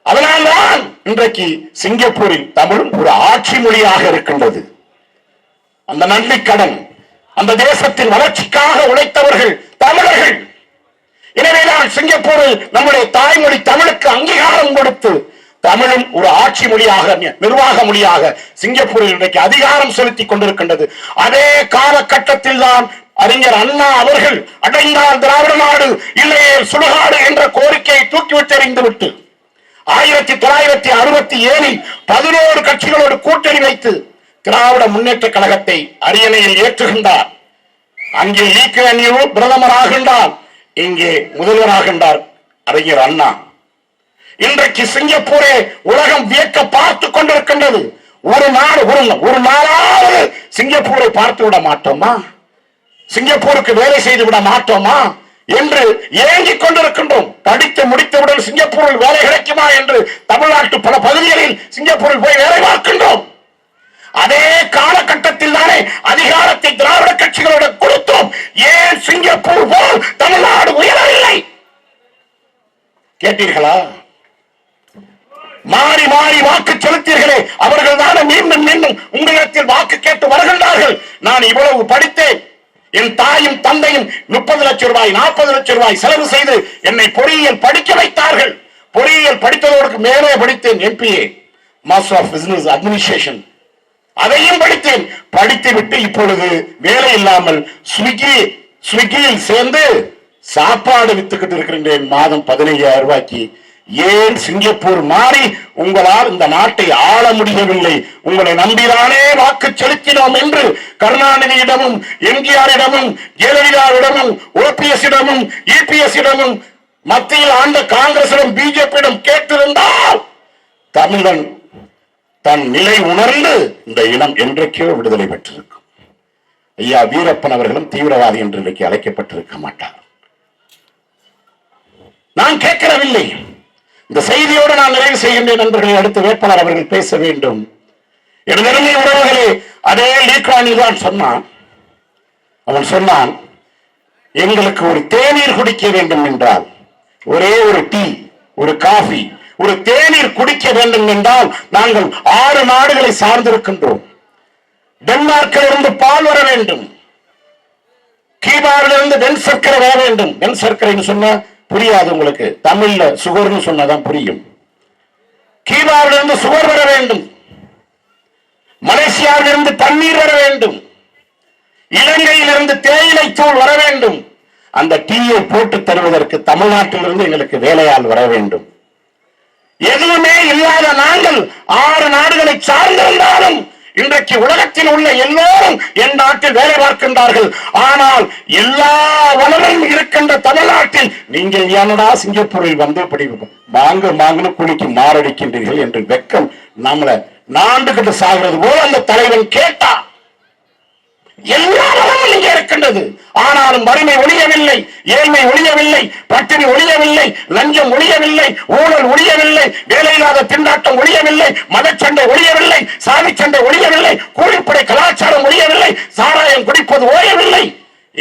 அதனால்தான் இன்றைக்கு சிங்கப்பூரில் தமிழ் ஒரு ஆட்சி மொழியாக இருக்கின்றது. அந்த நன்றி கடன், அந்த தேசத்தின் வளர்ச்சிக்காக உழைத்தவர்கள் தமிழர்கள். எனவேதான் சிங்கப்பூரில் நம்முடைய தாய்மொழி தமிழுக்கு அங்கீகாரம் கொடுத்து தமிழும் ஒரு ஆட்சி மொழியாக, நிர்வாக மொழியாக சிங்கப்பூரில் இன்றைக்கு அதிகாரம் செலுத்திக் கொண்டிருக்கின்றது. அதே காலகட்டத்தில் தான் அறிஞர் அண்ணா அவர்கள் அடைந்தால் திராவிட நாடு இல்லையே சுடுகாடு என்ற கோரிக்கையை தூக்கிவிட்டெறிந்துவிட்டு 1967 11 கட்சிகளோடு கூட்டணி வைத்து திராவிட முன்னேற்ற கழகத்தை அரியணையில் ஏற்றுகின்றார். அங்கே ஈக்கணியு பிரதமராகின்றார், இங்கே முதல்வராகின்றார் அறிஞர் அண்ணா. இன்றைக்கு சிங்கப்பூரே உலகம் வியக்க பார்த்துக் கொண்டிருக்கின்றது. ஒரு நாளாவது சிங்கப்பூரை பார்த்து விட மாட்டோமா, சிங்கப்பூருக்கு வேலை செய்து விட மாட்டோமா என்று ஏங்கிக் கொண்டிருக்கின்றோம். படித்து முடித்தவுடன் சிங்கப்பூரில் வேலை கிடைக்குமா என்று தமிழ்நாட்டு பல பகுதிகளில் சிங்கப்பூரில் போய் வேலை பார்க்கின்றோம். அதே காலகட்டத்தில் தானே அதிகாரத்தை திராவிட கட்சிகளோடு கொடுத்தோம். ஏன் சிங்கப்பூர் போல் தமிழ்நாடு உயரவில்லை? கேட்டீர்களா? மாறி மாறி வாக்கு செலுத்தீர்களே, அவர்கள் தானே மீண்டும் மீண்டும் உங்களிடத்தில் வாக்கு கேட்டு வருகின்றார்கள். நான் இவ்வளவு படித்தேன், என் தாயும் தந்தையும் 30 லட்சம் ரூபாய் 40 லட்சம் ரூபாய் செலவு செய்து என்னை பொறியியல் படிக்க வைத்தார்கள். பொறியியல் படித்ததோடு மேலே படித்தேன் MPA, master of business administration. அதையும் படித்தேன். படித்துவிட்டு இப்பொழுது வேலை இல்லாமல் ஸ்விக்கியில் சேர்ந்து சாப்பாடு வித்துக்கிட்டு இருக்கின்றேன் மாதம் 15,000 ரூபாய்க்கு. ஏன் சிங்கப்பூர் மாறி உங்களால் இந்த நாட்டை ஆள முடியவில்லை? உங்களை நம்பிதானே வாக்கு செலுத்தினோம் என்று கருணாநிதியிடமும் எம்ஜிஆரிடமும் ஜெயலலிதாவிடமும் OPS இடமும் EPS இடமும் மத்தியில் ஆண்ட காங்கிரசிடம் பிஜேபியிடம் கேட்டிருந்தால் தமிழன் தன் நிலை உணர்ந்து இந்த இனம் என்றைக்கோ விடுதலை பெற்றிருக்கும். ஐயா வீரப்பன் அவர்களும் தீவிரவாதி என்று இன்றைக்கு அழைக்கப்பட்டிருக்க மாட்டார். நான் கேட்கவில்லை. இந்த செய்தியோடு நான் நிறைவு செய்கின்றேன். நண்பர்களை, அடுத்த வேட்பாளர் அவர்கள் பேச வேண்டும். எனது உறவுகளே, அதே லீக்ரானி தான் சொன்னான். அவன் சொன்னான், எங்களுக்கு ஒரு தேநீர் குடிக்க வேண்டும் என்றால், ஒரே ஒரு டீ, ஒரு காஃபி, ஒரு தேநீர் குடிக்க வேண்டும் என்றால் நாங்கள் 6 நாடுகளை சார்ந்திருக்கின்றோம். டென்மார்க்கில் இருந்து பால் வர வேண்டும், கீபாரில் இருந்து வெண் சர்க்கரை வர வேண்டும். வெண் சர்க்கரைன்னு சொன்னா புரியாது உங்களுக்கு, தமிழ்ல சுகர்னு சொன்னதான் புரியும். கீபாரில் இருந்து சுகர் வர வேண்டும், மலேசியாவில் இருந்து தண்ணீர் வர வேண்டும், இலங்கையில் இருந்து தேயிலை தூள் வர வேண்டும். அந்த டீயை போட்டு தருவதற்கு தமிழ்நாட்டில் இருந்து எங்களுக்கு வேலையாள் வர வேண்டும். எதுவுமே இல்லாத நாங்கள் 6 நாடுகளை சார்ந்திருந்தாலும் இன்றைக்கு உலகத்தில் உள்ள எல்லோரும் என் நாட்டில் வேலை பார்க்கின்றார்கள். ஆனால் எல்லா வளமும் இருக்கின்ற தமிழ்நாட்டில் நீங்கள் ஏனடா சிங்கப்பூரில் வந்து இப்படி மாங்குன்னு குளிக்கு மாரடிக்கின்றீர்கள் என்று வெக்கம் நம்மளை நாண்டுகிட்டு சாகிறது போல் அந்த தலைவன் கேட்டான். எல்லா வளமும் இங்கே இருக்கின்றது. ஆனாலும் வறுமை ஒழியவில்லை, ஏழ்மை ஒழியவில்லை, பட்டினி ஒழியவில்லை, லஞ்சம் ஒழியவில்லை, ஊழல் ஒழியவில்லை, வேலையில்லாத திண்டாட்டம் ஒழியவில்லை, மதச்சண்டை ஒழியவில்லை, சாதி சண்டை ஒழியவில்லை, கூலிப்படை கலாச்சாரம் ஒழியவில்லை, சாராயம் குடிப்பது ஓயவில்லை.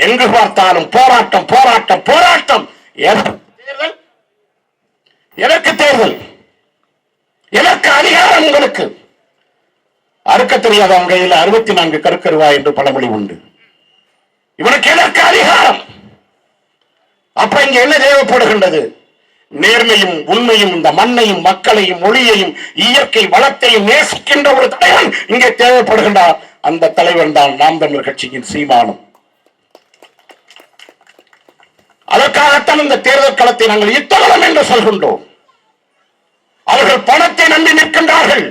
எங்கு பார்த்தாலும் போராட்டம் போராட்டம் போராட்டம். எனக்கு தேர்தல், எனக்கு அதிகாரம். உங்களுக்கு அறுக்க தெரியாதவங்க கையில் 64 கருக்கருவா என்று பழமொழி உண்டு. இவனுக்கு எதற்கு அதிகாரம்? அப்ப இங்க என்ன தேவைப்படுகின்றது? நேர்மையும் உண்மையும் இந்த மண்ணையும் மக்களையும் மொழியையும் இயற்கை வளத்தையும் நேசிக்கின்ற ஒரு தலைவன் இங்கே தேவைப்படுகின்றார். அந்த தலைவன் தான் நாம் தமிழர் கட்சியின் சீமானம். அதற்காகத்தான் இந்த தேர்தல் களத்தை நாங்கள் யுத்தகலம் என்று சொல்கின்றோம். அவர்கள் பணத்தை நம்பி நிற்கின்றார்கள்,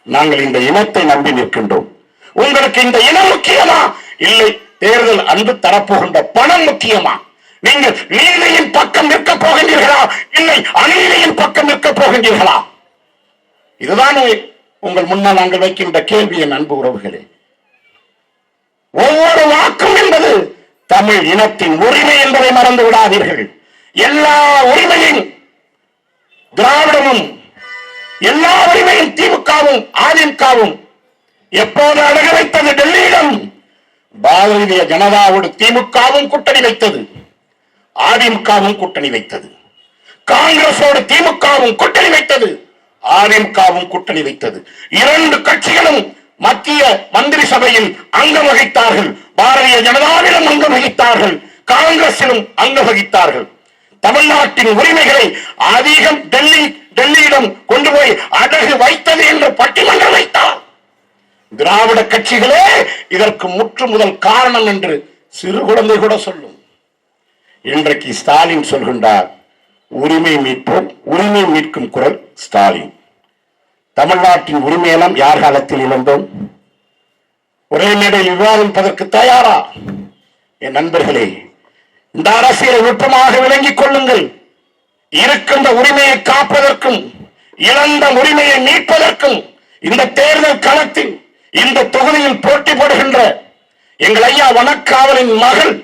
நாங்கள் இந்த இனத்தை நம்பி நிற்கின்றோம். உங்களுக்கு இந்த இனம் முக்கியமா, இல்லை தேர்தல் அன்பு தரப்போகின்ற பணம் முக்கியமா? நீங்கள் நீதியின் பக்கம் நிற்க போகின்றீர்களா, இல்லை அநீதியின் பக்கம் நிற்க போகின்றீர்களா? இதுதான் உங்கள் முன்னால் நாங்கள் வைக்கின்ற கேள்வி. என் அன்பு உறவுகளே, ஒவ்வொரு வாக்கும் என்பது தமிழ் இனத்தின் உரிமை என்பதை மறந்து விடாதீர்கள். எல்லா உரிமையும் திராவிடமும் எல்லா உரிமையும் திமுகவும் அதிமுகவும் எப்போது அடகு வைத்தது? டெல்லியிடம் பாரதிய ஜனதாவோடு திமுகவும் கூட்டணி வைத்தது, அதிமுகவும் கூட்டணி வைத்தது. காங்கிரசோடு திமுகவும் கூட்டணி வைத்தது, அதிமுகவும் கூட்டணி வைத்தது. இரண்டு கட்சிகளும் மத்திய மந்திரி சபையில் அங்கம் வகித்தார்கள். பாரதிய ஜனதாவிலும் அங்கம் வகித்தார்கள், காங்கிரசிலும் அங்கம் வகித்தார்கள். தமிழ்நாட்டின் உரிமைகளை அதிகம் டெல்லியிடம் கொண்டு போய் அடகு வைத்தது என்று பட்டிமன்றம் வைத்தார். திராவிட கட்சிகளே இதற்கு முற்று முதல் காரணம் என்று சிறு குழந்தை கூட சொல்லும். இன்றைக்கு ஸ்டாலின் சொல்கின்றார், உரிமை மீட்போம், உரிமை மீட்கும் குரல் ஸ்டாலின். தமிழ்நாட்டின் உரிமையெல்லாம் யார் காலத்தில் இழந்தோம்? ஒரே மேடையில் விவாதிப்பதற்கு தயாரா? என் நண்பர்களே, இந்த அரசியலை நுட்பமாக விளங்கிக் கொள்ளுங்கள். இருக்கின்ற உரிமையை காப்பதற்கும் இழந்த உரிமையை மீட்பதற்கும் இந்த தேர்தல் களத்தில் இந்த தொகுதியில் போட்டி போடுகின்ற எங்கள் ஐயா வனக்காவலின் மகள்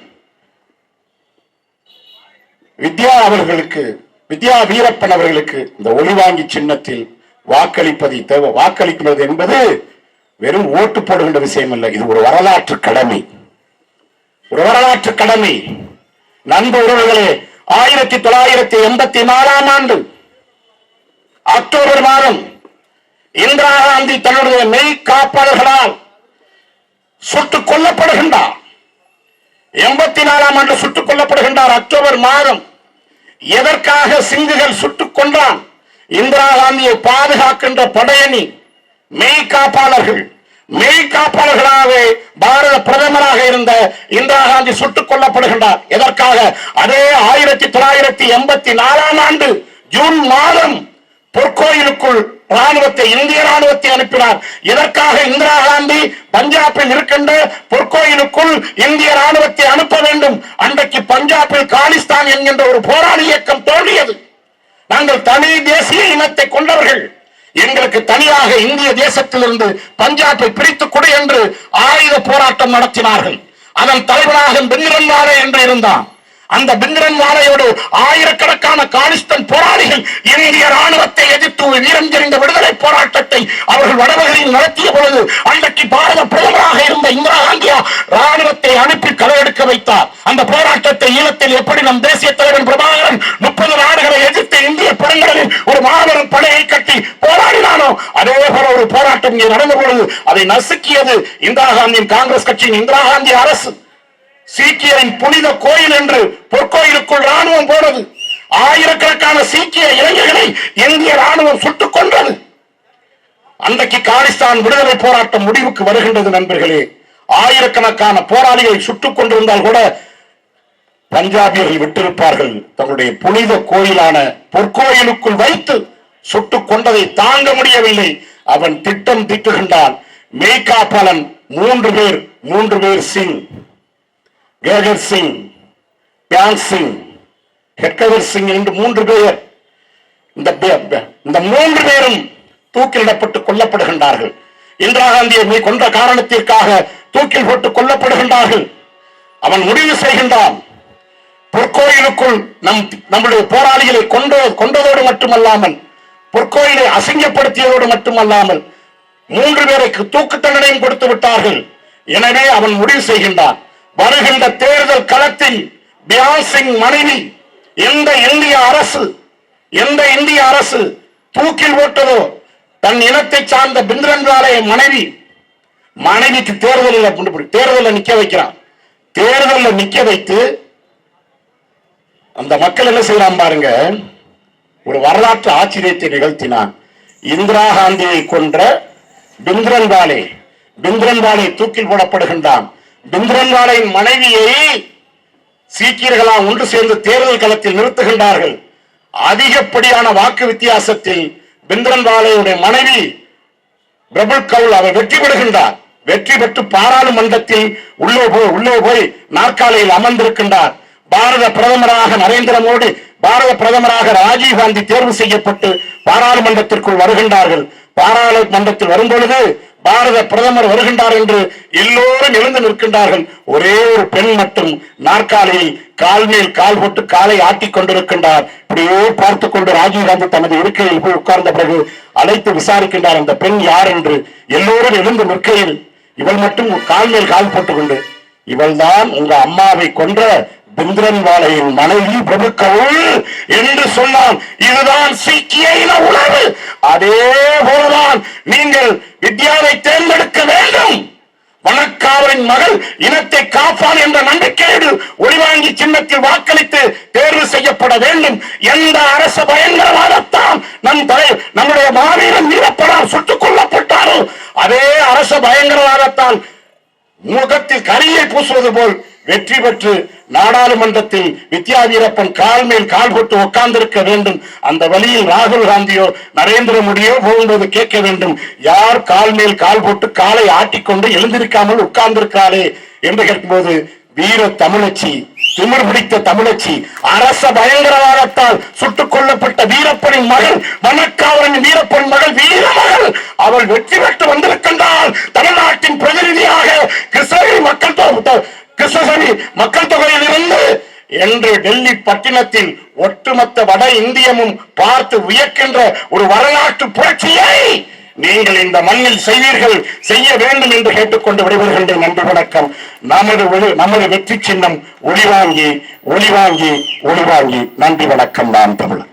வித்யா வீரப்பன் அவர்களுக்கு இந்த ஒளிவாங்கி சின்னத்தில் வாக்களிப்பது என்பது வெறும் ஓட்டு போடுகின்ற விஷயம் அல்ல. இது ஒரு வரலாற்று கடமை, ஒரு வரலாற்று கடமை. நண்பு உறவுகளே, 1984 ஆண்டு அக்டோபர் மாதம் இந்திரா காந்தி தன்னுடைய மெய் காப்பாளர்களால் சுட்டுக் கொல்லப்படுகின்றார். 84 ஆண்டு சுட்டுக் கொல்லப்படுகின்றார் அக்டோபர் மாதம். எதற்காக சிங்குகள் சுட்டுக் கொண்டான்? இந்திரா காந்தியை பாதுகாக்கின்ற படையணி மெய் காப்பாளர்களாகவே பாரத பிரதமராக இருந்த இந்திரா காந்தி சுட்டுக் கொல்லப்படுகின்றார். எதற்காக? அதே 1984 ஆண்டு ஜூன் மாதம் பொற்கோயிலுக்குள் இந்திய ராணுவத்தை அனுப்பினார். எதற்காக இந்திரா காந்தி பஞ்சாபில் இருக்கின்ற பொற்கோயிலுக்குள் இந்திய ராணுவத்தை அனுப்ப வேண்டும்? அன்றைக்கு பஞ்சாபில் காலிஸ்தான் என்கின்ற ஒரு போராளி இயக்கம் தோன்றியது. நாங்கள் தனி தேசிய இனத்தை கொண்டவர்கள், எங்களுக்கு தனியாக இந்திய தேசத்திலிருந்து பஞ்சாபை பிரித்துக் கொடு என்று ஆயுத போராட்டம் நடத்தினார்கள். அதன் தலைவராக பிந்திரன்வாலே என்று இருந்தான். அந்த பிந்திரன்வாலையோடு ஆயிரக்கணக்கான காலிஸ்தான் போராளிகள் இந்திய ராணுவத்தை எதிர்த்து வீரம் தெரிந்த விடுதலை போராட்டத்தை அவர்கள் வடபகுதியில் நடத்திய பொழுது அன்றைக்கு பாரத பிரதமராக இருந்த இந்திரா காந்தியா ராணுவத்தை அனுப்பி களவெடுக்க வைத்தார். அந்த போராட்டத்தை ஈழத்தில் எப்படி நம் தேசிய தலைவர் பிரபாகரன் 30 நாடுகளை எதிர்த்து இந்திய பெருங்கடலில் ஒரு மாபெரும் படையை கட்டி போராடினானோ அதே போல ஒரு போராட்டம் இங்கே நடந்த பொழுது அதை நசுக்கியது இந்திரா காந்தியின் காங்கிரஸ் கட்சியின் இந்திரா காந்தி அரசு. சீக்கியரின் புனித கோயில் என்று பொற்கோயிலுக்குள் ராணுவம் போனது. ஆயிரக்கணக்கான சீக்கிய இளைஞர்களை இந்திய ராணுவம் சுட்டுக் கொன்றது. அன்றைக்கு காலிஸ்தான் விடுதலை போராட்டம் முடிவுக்கு வருகின்றது. நண்பர்களே, ஆயிரக்கணக்கான போராளிகளை சுட்டுக் கொண்டிருந்தால் கூட பஞ்சாபியர்கள் விட்டிருப்பார்கள். தங்களுடைய புனித கோயிலான பொற்கோயிலுக்குள் வைத்து சுட்டுக் கொண்டதை தாங்க முடியவில்லை. அவன் திட்டம் திட்டுகின்றான். மெய்காப்பாளன் 3 பேர் சிங், கேகர் சிங், பியான் சிங், ஹெட்கவர் சிங் என்று 3 பேர். இந்த 3 பேரும் தூக்கிலிடப்பட்டு கொல்லப்படுகின்றார்கள். இந்திரா காந்தியை கொன்ற காரணத்திற்காக தூக்கில் போட்டு கொல்லப்படுகின்றார்கள். அவன் முடிவு செய்கின்றான், பொற்கோயிலுக்குள் நம்முடைய போராளிகளை கொண்டதோடு மட்டுமல்லாமல் பொற்கோயிலை அசிங்கப்படுத்தியதோடு மட்டுமல்லாமல் 3 பேருக்கு தூக்கு தண்டனையும் கொடுத்து விட்டார்கள். எனவே அவன் முடிவு செய்கின்றான், வருகின்ற தேர்தல் களத்தில் பியான் சிங் மனைவி எந்த இந்திய அரசு தூக்கில் போட்டதோ தன் இனத்தை சார்ந்த பிந்திரன்வாலை மனைவிக்கு தேர்தலில் நிக்க வைக்கிறான். தேர்தலில் நிக்க வைத்து அந்த மக்கள் என்ன செய்யலாம் பாருங்க, ஒரு வரலாற்று ஆச்சரியத்தை நிகழ்த்தினான். இந்திரா காந்தியை கொன்ற பிந்திரன்வாலை தூக்கில் போடப்படுகின்றான். பிந்திரன்வாலையின் மனைவியை சீக்கியர்களா ஒன்று சேர்ந்து தேர்தல் களத்தில் நிறுத்துகின்றார்கள். அதிகப்படியான வாக்கு வித்தியாசத்தில் பிந்திரன்வாலையுடைய மனைவி பிரபுல் கவுல் அவர் வெற்றி பெறுகின்றார். வெற்றி பெற்று பாராளுமன்றத்தில் உள்ளே போய் நாற்காலியில் அமர்ந்திருக்கின்றார். பாரத பிரதமராக நரேந்திர மோடி, பாரத பிரதமராக ராஜீவ் காந்தி தேர்வு செய்யப்பட்டு பாராளுமன்றத்திற்குள் வருகின்றார்கள். பாராளுமன்றத்தில் வரும்பொழுது பாரத பிரதமர் வருகின்றார் என்று எல்லோரும் எழுந்து நிற்கின்றார்கள். ஒரே ஒரு பெண் மட்டும் நாற்காலியில் கால் மேல் கால் போட்டு காலை ஆட்டிக் கொண்டிருக்கின்றார். இப்படியே பார்த்துக் கொண்டு ராஜீவ்காந்தி தனது இருக்கையில் போய் உட்கார்ந்த பிறகு அழைத்து விசாரிக்கின்றார் அந்த பெண் யார் என்று. எல்லோரும் எழுந்து நிற்கையில் இவள் மட்டும் கால் மேல் கால் போட்டுக் கொண்டு, இவள்தான் உங்க அம்மாவை கொன்ற பிந்திரன்வாலையின் மனைவி பிரபு கவுல் என்று சொன்னான். இதுதான் சீக்கிய இன உணர்வு. அதே போலதான் நீங்கள் வித்யாவை தேர்ந்தெடுக்க வேண்டும். வணக்காவரின் மகள் இனத்தை காப்பான் என்ற நம்பிக்கையோடு ஒளிவாங்கி சின்னத்தில் வாக்களித்து தேர்வு செய்யப்பட வேண்டும். எந்த அரச பயங்கரவாதத்தான் நம்முடைய மாவீரன் வீரப்படால் சுட்டுக் கொல்லப்பட்டாரோ அதே அரச பயங்கரவாதத்தால் முகத்தில் கரியை பூசுவது போல் வெற்றி பெற்று நாடாளுமன்றத்தில் வித்யா வீரப்பன் கால் மேல் கால் போட்டு உட்கார்ந்திருக்க வேண்டும். அந்த வழியில் ராகுல் காந்தியோ நரேந்திர மோடியோ போகும்போது கேட்க வேண்டும், யார் கால் மேல் கால் போட்டு காலை ஆட்டிக்கொண்டு எழுந்திருக்காமல் உட்கார்ந்திருக்காளே என்று கேட்கும்போது, வீர தமிழச்சி, திமிர் பிடித்த தமிழச்சி, அரச பயங்கரவாதத்தால் சுட்டுக் கொல்லப்பட்ட வீரப்பனின் மகள், வணக்காவரின் வீரப்பன் மகள், வீர மகள், அவள் வெற்றி பெற்று வந்திருக்கின்றால் தமிழ்நாட்டின் பிரதிநிதியாக கிருஷ்ணகிரி மக்கள் தொகையில் இருந்து என்று டெல்லி பட்டினத்தில் ஒட்டுமொத்த வட இந்தியமும் பார்த்து வியக்கின்ற ஒரு வரலாற்று புரட்சியை நீங்கள் இந்த மண்ணில் செய்வீர்கள், செய்ய வேண்டும் என்று கேட்டுக்கொண்டு விடைபெறுகின்றேன். நன்றி, வணக்கம். நமது வெற்றி சின்னம் ஒளிவாங்கி ஒளிவாங்கி ஒளிவாங்கி. நன்றி, வணக்கம். நான் தமிழன்.